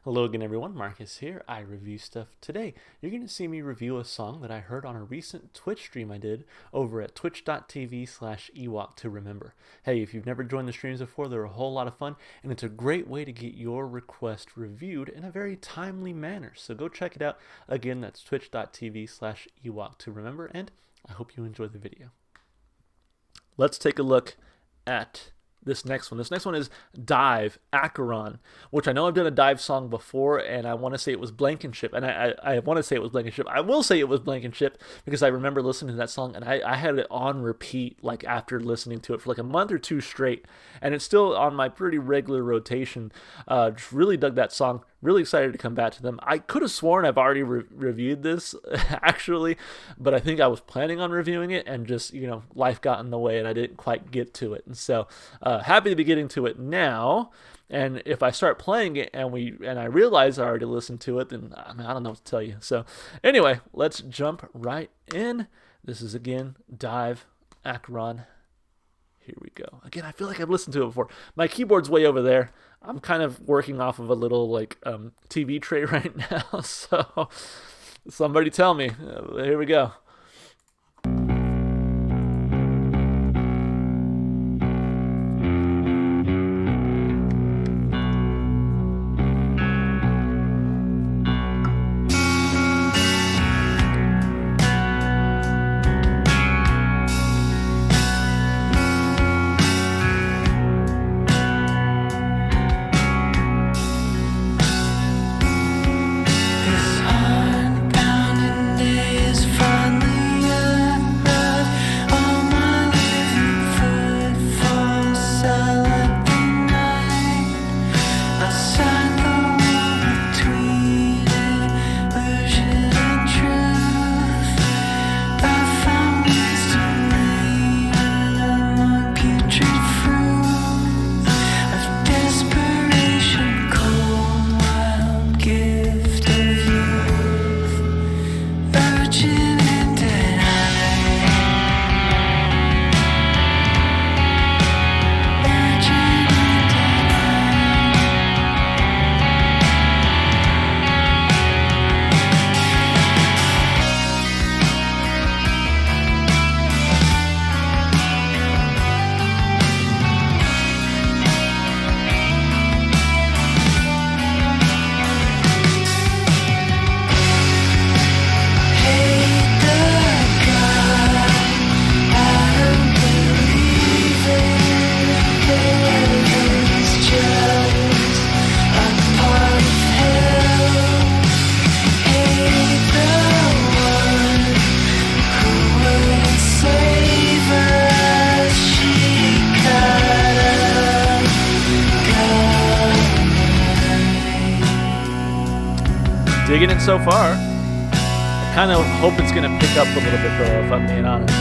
Hello again everyone, Marcus here. I review stuff. Today, you're going to see me review a song that I heard on a recent Twitch stream I did over at twitch.tv/Ewok to remember. Hey, if you've never joined the streams before, they're a whole lot of fun, and it's a great way to get your request reviewed in a very timely manner. So go check it out. Again, that's twitch.tv/Ewok to remember, and I hope you enjoy the video. Let's take a look at this next one. This next one is Diiv, Acheron, which I know I've done a Diiv song before, and I want to say it was Blankenship, and I want to say it was Blankenship. I will say it was Blankenship because I remember listening to that song, and I had it on repeat like after listening to it for like a month or two straight, and it's still on my pretty regular rotation. Just really dug that song. Really excited to come back to them. I could have sworn I've already reviewed this, actually, but I think I was planning on reviewing it, and just, life got in the way, and I didn't quite get to it. And so, happy to be getting to it now. And if I start playing it and I realize I already listened to it, then I don't know what to tell you. So, anyway, let's jump right in. This is again Diiv, Acheron. Here we go. Again, I feel like I've listened to it before. My keyboard's way over there. I'm kind of working off of a little TV tray right now. So somebody tell me. Here we go. Digging it so far. I kind of hope it's going to pick up a little bit though, if I'm being honest.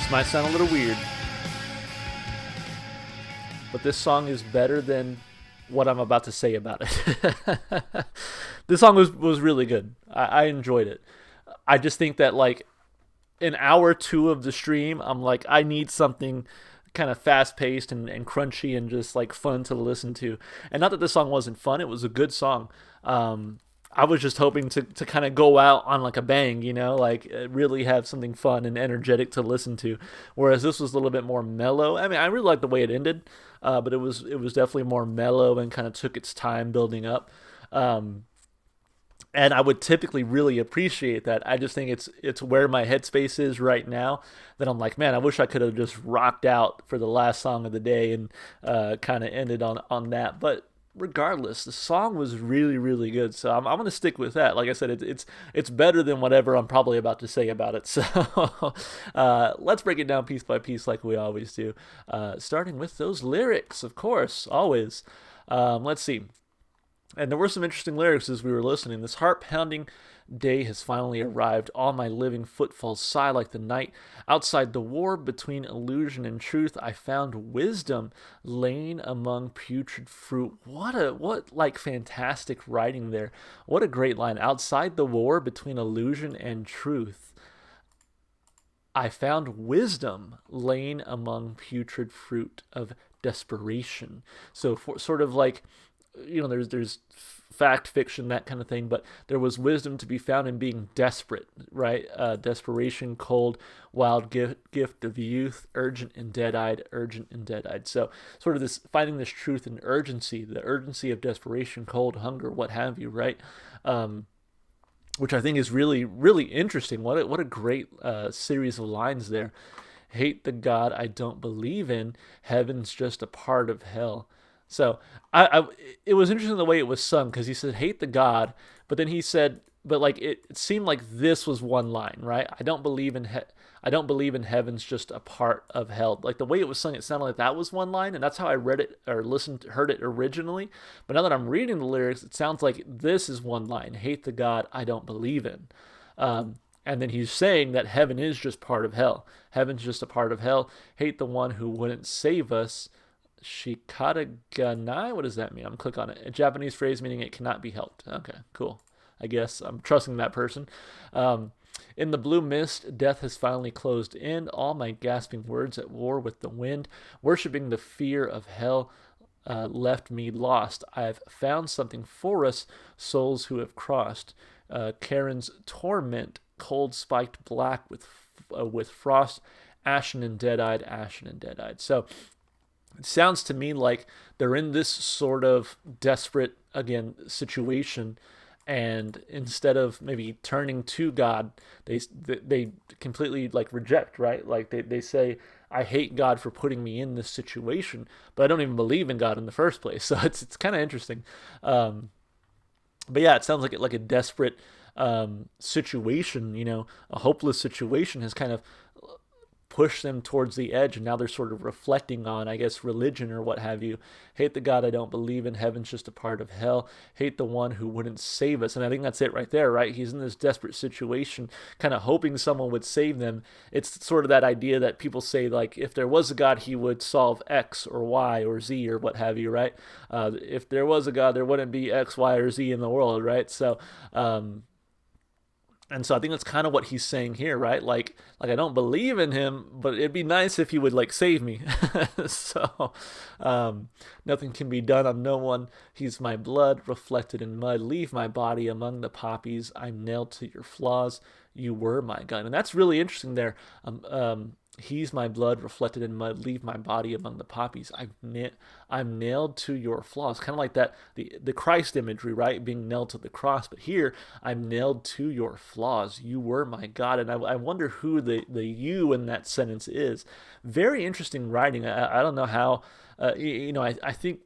This might sound a little weird, but this song is better than what I'm about to say about it. This song was really good. I enjoyed it. I just think that like an hour 2 of the stream, I'm like, I need something kind of fast paced and crunchy and just like fun to listen to. And not that this song wasn't fun, it was a good song. I was just hoping to kind of go out on like a bang, like really have something fun and energetic to listen to. Whereas this was a little bit more mellow. I mean, I really liked the way it ended, but it was definitely more mellow and kind of took its time building up. And I would typically really appreciate that. I just think it's where my headspace is right now. That I'm like, man, I wish I could have just rocked out for the last song of the day and kind of ended on that. But regardless, the song was really, really good. So I'm going to stick with that. Like I said, it's better than whatever I'm probably about to say about it. So let's break it down piece by piece like we always do. Starting with those lyrics, of course, always. Let's see. And there were some interesting lyrics as we were listening. This heart-pounding day has finally arrived. All my living footfalls sigh like the night. Outside the war between illusion and truth, I found wisdom laying among putrid fruit. What like fantastic writing there. What a great line. Outside the war between illusion and truth, I found wisdom laying among putrid fruit of desperation. So for sort of like, there's fact, fiction, that kind of thing, but there was wisdom to be found in being desperate, right? Desperation, cold, wild gift of youth, urgent and dead-eyed, urgent and dead-eyed. So sort of this finding this truth and urgency, the urgency of desperation, cold, hunger, what have you, right? Which I think is really, really interesting. What a great series of lines there. Hate the God I don't believe in. Heaven's just a part of hell. So it was interesting the way it was sung, because he said, hate the God, but then he said, but like it seemed like this was one line, right? I don't believe in heaven's just a part of hell. Like the way it was sung, it sounded like that was one line, and that's how I read it or heard it originally. But now that I'm reading the lyrics, it sounds like this is one line: hate the God I don't believe in. And then he's saying that heaven is just part of hell. Heaven's just a part of hell. Hate the one who wouldn't save us. Shikataganai? What does that mean? I'm click on it. A Japanese phrase meaning it cannot be helped. Okay, cool. I guess I'm trusting that person. In the blue mist, death has finally closed in. All my gasping words at war with the wind, worshipping the fear of hell, left me lost. I've found something for us, souls who have crossed. Acheron's torment, cold spiked black with frost, ashen and dead-eyed, ashen and dead-eyed. So it sounds to me like they're in this sort of desperate, again, situation, and instead of maybe turning to God, they completely like reject, right? Like they say, I hate God for putting me in this situation, but I don't even believe in God in the first place. So it's kind of interesting. But yeah, it sounds like a desperate situation, a hopeless situation has kind of push them towards the edge, and now they're sort of reflecting on, I guess, religion or what have you. Hate the God I don't believe in. Heaven's just a part of hell. Hate the one who wouldn't save us. And I think that's it right there, right? He's in this desperate situation, kind of hoping someone would save them. It's sort of that idea that people say, like, if there was a God, he would solve X or Y or Z or what have you, right? If there was a God, there wouldn't be X, Y, or Z in the world, right? So, and so I think that's kind of what he's saying here, right? Like I don't believe in him, but it'd be nice if he would like save me. So nothing can be done on no one. He's my blood reflected in mud. Leave my body among the poppies. I'm nailed to your flaws. You were my gun. And that's really interesting there. He's my blood reflected in mud. Leave my body among the poppies. I'm nailed to your flaws. Kind of like that, the Christ imagery, right? Being nailed to the cross. But here, I'm nailed to your flaws. You were my God. And I wonder who the you in that sentence is. Very interesting writing. I don't know how, I think,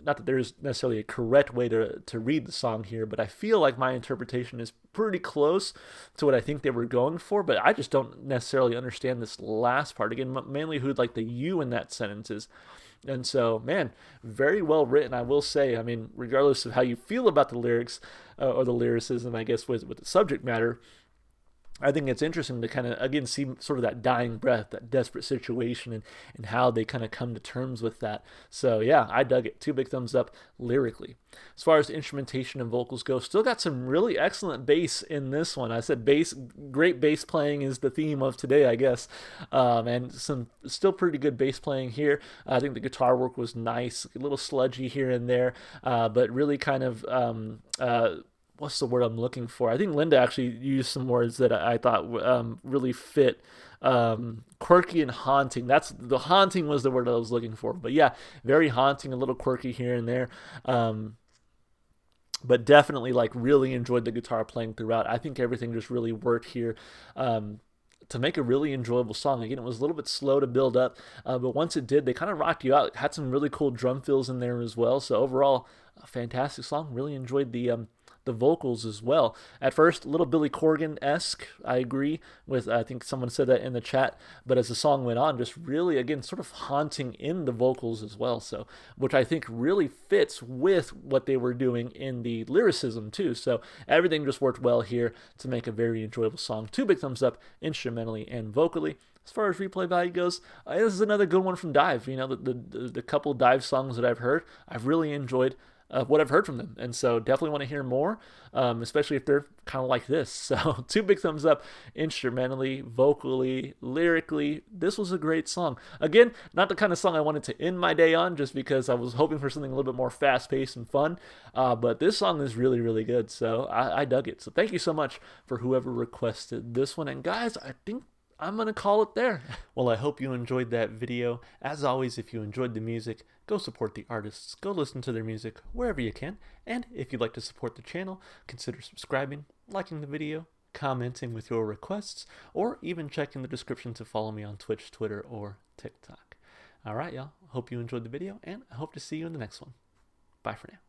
not that there's necessarily a correct way to read the song here, but I feel like my interpretation is pretty close to what I think they were going for, but I just don't necessarily understand this last part. Again, mainly who like the you in that sentence is. And so, man, very well written, I will say. I mean, regardless of how you feel about the lyrics or the lyricism, I guess, with the subject matter, I think it's interesting to kind of, again, see sort of that dying breath, that desperate situation, and how they kind of come to terms with that. So, yeah, I dug it. 2 big thumbs up lyrically. As far as the instrumentation and vocals go, still got some really excellent bass in this one. I said bass, great bass playing is the theme of today, I guess. And some still pretty good bass playing here. I think the guitar work was nice, a little sludgy here and there, but really kind of. What's the word I'm looking for? I think Linda actually used some words that I thought really fit. Quirky and haunting. That's the haunting was the word I was looking for. But yeah, very haunting, a little quirky here and there. But definitely like really enjoyed the guitar playing throughout. I think everything just really worked here. To make a really enjoyable song. Again, it was a little bit slow to build up, but once it did, they kind of rocked you out. It had some really cool drum fills in there as well. So overall, a fantastic song. Really enjoyed the vocals as well. At first, a little Billy Corgan-esque, I agree with, I think someone said that in the chat, but as the song went on, just really, again, sort of haunting in the vocals as well, so, which I think really fits with what they were doing in the lyricism too, so everything just worked well here to make a very enjoyable song. 2 big thumbs up, instrumentally and vocally. As far as replay value goes, this is another good one from Diiv. You know, the couple Diiv songs that I've heard, I've really enjoyed what I've heard from them, and so definitely want to hear more, especially if they're kind of like this. So 2 big thumbs up, instrumentally, vocally, lyrically. This was a great song. Again, not the kind of song I wanted to end my day on, just because I was hoping for something a little bit more fast-paced and fun, but this song is really, really good, so I dug it. So thank you so much for whoever requested this one, and guys, I think I'm going to call it there. Well, I hope you enjoyed that video. As always, if you enjoyed the music, go support the artists, go listen to their music wherever you can, and if you'd like to support the channel, consider subscribing, liking the video, commenting with your requests, or even checking the description to follow me on Twitch, Twitter, or TikTok. Alright, y'all. Hope you enjoyed the video, and I hope to see you in the next one. Bye for now.